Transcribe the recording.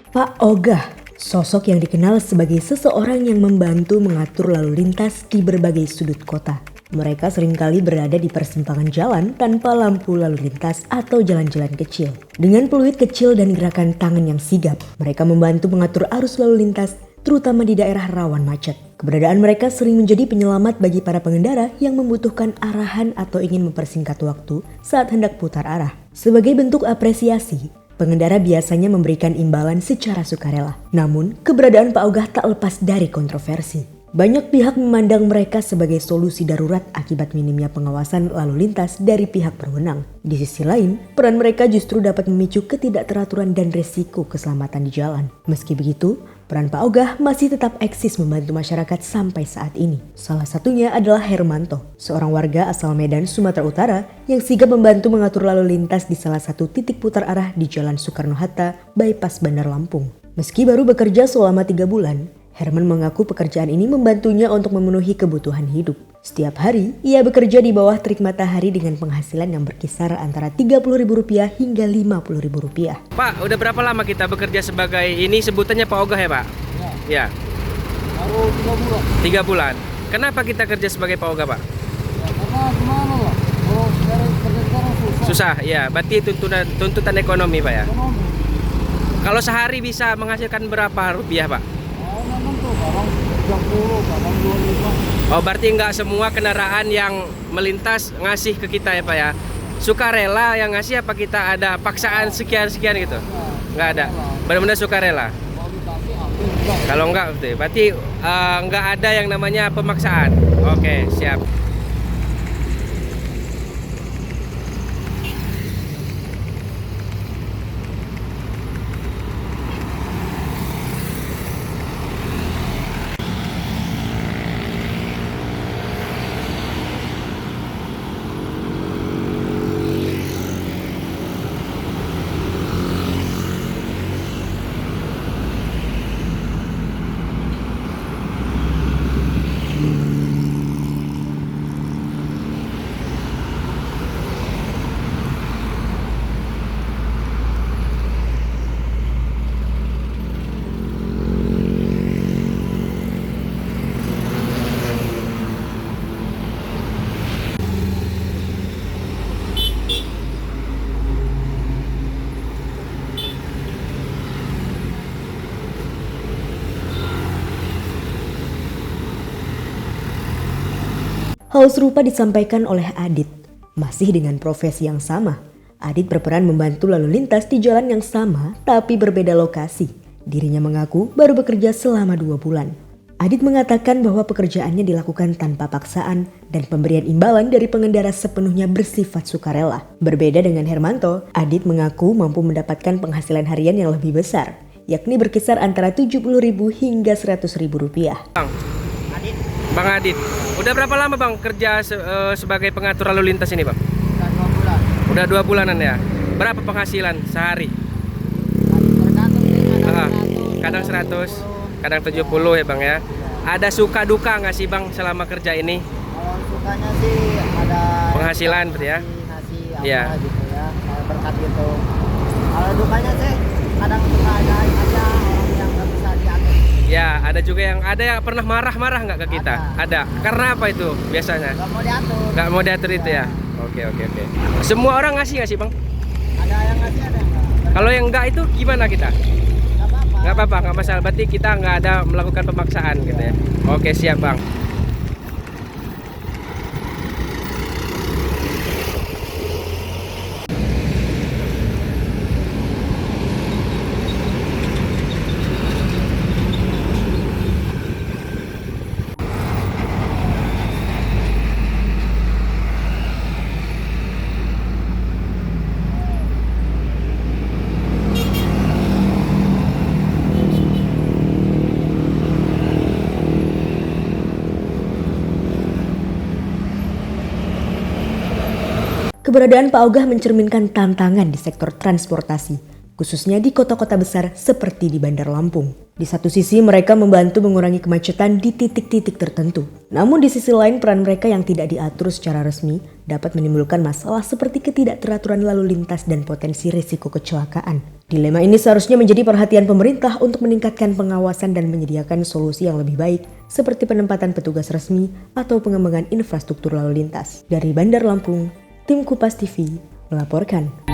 Pak Ogah, sosok yang dikenal sebagai seseorang yang membantu mengatur lalu lintas di berbagai sudut kota. Mereka seringkali berada di persimpangan jalan tanpa lampu lalu lintas atau jalan-jalan kecil. Dengan peluit kecil dan gerakan tangan yang sigap, mereka membantu mengatur arus lalu lintas, terutama di daerah rawan macet. Keberadaan mereka sering menjadi penyelamat bagi para pengendara yang membutuhkan arahan atau ingin mempersingkat waktu saat hendak putar arah. Sebagai bentuk apresiasi, pengendara biasanya memberikan imbalan secara sukarela. Namun, keberadaan Pak Ogah tak lepas dari kontroversi. Banyak pihak memandang mereka sebagai solusi darurat akibat minimnya pengawasan lalu lintas dari pihak berwenang. Di sisi lain, peran mereka justru dapat memicu ketidakteraturan dan resiko keselamatan di jalan. Meski begitu, peran Pak Ogah masih tetap eksis membantu masyarakat sampai saat ini. Salah satunya adalah Hermanto, seorang warga asal Medan, Sumatera Utara yang sigap membantu mengatur lalu lintas di salah satu titik putar arah di Jalan Soekarno-Hatta, bypass Bandar Lampung. Meski baru bekerja selama 3 bulan, Herman mengaku pekerjaan ini membantunya untuk memenuhi kebutuhan hidup. Setiap hari, ia bekerja di bawah terik matahari dengan penghasilan yang berkisar antara Rp30.000 hingga Rp50.000. Pak, udah berapa lama kita bekerja sebagai ini sebutannya Pak Ogah ya Pak? Ya. Baru 3 bulan. 3 bulan. Kenapa kita kerja sebagai Pak Ogah Pak? Ya, karena gimana lah, kalau sekarang kerja sekarang Susah, ya. Berarti tuntutan ekonomi Pak ya? ekonomi. Kalau sehari bisa menghasilkan berapa rupiah Pak? Memang tuh kadang 30, kadang 25. Oh, berarti nggak semua kendaraan yang melintas ngasih ke kita ya Pak ya? Sukarela yang ngasih apa kita ada paksaan sekian-sekian gitu? Nggak ada, benar-benar sukarela. Kalau dikasih ambil enggak. Kalau nggak, berarti nggak ada yang namanya pemaksaan. Oke, siap. Hal serupa disampaikan oleh Adit, masih dengan profesi yang sama. Adit berperan membantu lalu lintas di jalan yang sama tapi berbeda lokasi. Dirinya mengaku baru bekerja selama 2 bulan. Adit mengatakan bahwa pekerjaannya dilakukan tanpa paksaan dan pemberian imbalan dari pengendara sepenuhnya bersifat sukarela. Berbeda dengan Hermanto, Adit mengaku mampu mendapatkan penghasilan harian yang lebih besar, yakni berkisar antara Rp70.000 hingga Rp100.000. Bang Adit, udah berapa lama Bang kerja sebagai pengatur lalu lintas ini Bang? Udah 2 bulan. Udah 2 bulanan ya. Berapa penghasilan sehari? Tergantung sih, Kadang 100, kadang 70 ya Bang ya. Ada suka duka nggak sih Bang selama kerja ini? Kalau sukanya sih ada Penghasilan berarti ya? ngasih apa Iya. gitu ya, kayak berkat gitu. Kalau dukanya sih kadang suka ada aja orang yang nggak bisa diatur. Ya, ada juga yang pernah marah-marah nggak ke kita? Ada. Karena apa itu biasanya? Nggak mau diatur. Nggak mau diatur itu ya? Oke. Semua orang ngasih nggak sih Bang? Ada yang ngasih, ada yang nggak. Kalau yang nggak itu gimana kita? Nggak apa-apa. Nggak apa-apa, nggak masalah. Berarti kita nggak ada melakukan pemaksaan gitu ya? Oke, siap Bang. Keberadaan Pak Ogah mencerminkan tantangan di sektor transportasi, khususnya di kota-kota besar seperti di Bandar Lampung. Di satu sisi mereka membantu mengurangi kemacetan di titik-titik tertentu. Namun di sisi lain peran mereka yang tidak diatur secara resmi dapat menimbulkan masalah seperti ketidakteraturan lalu lintas dan potensi risiko kecelakaan. Dilema ini seharusnya menjadi perhatian pemerintah untuk meningkatkan pengawasan dan menyediakan solusi yang lebih baik seperti penempatan petugas resmi atau pengembangan infrastruktur lalu lintas. Dari Bandar Lampung, tim Kupas TV melaporkan.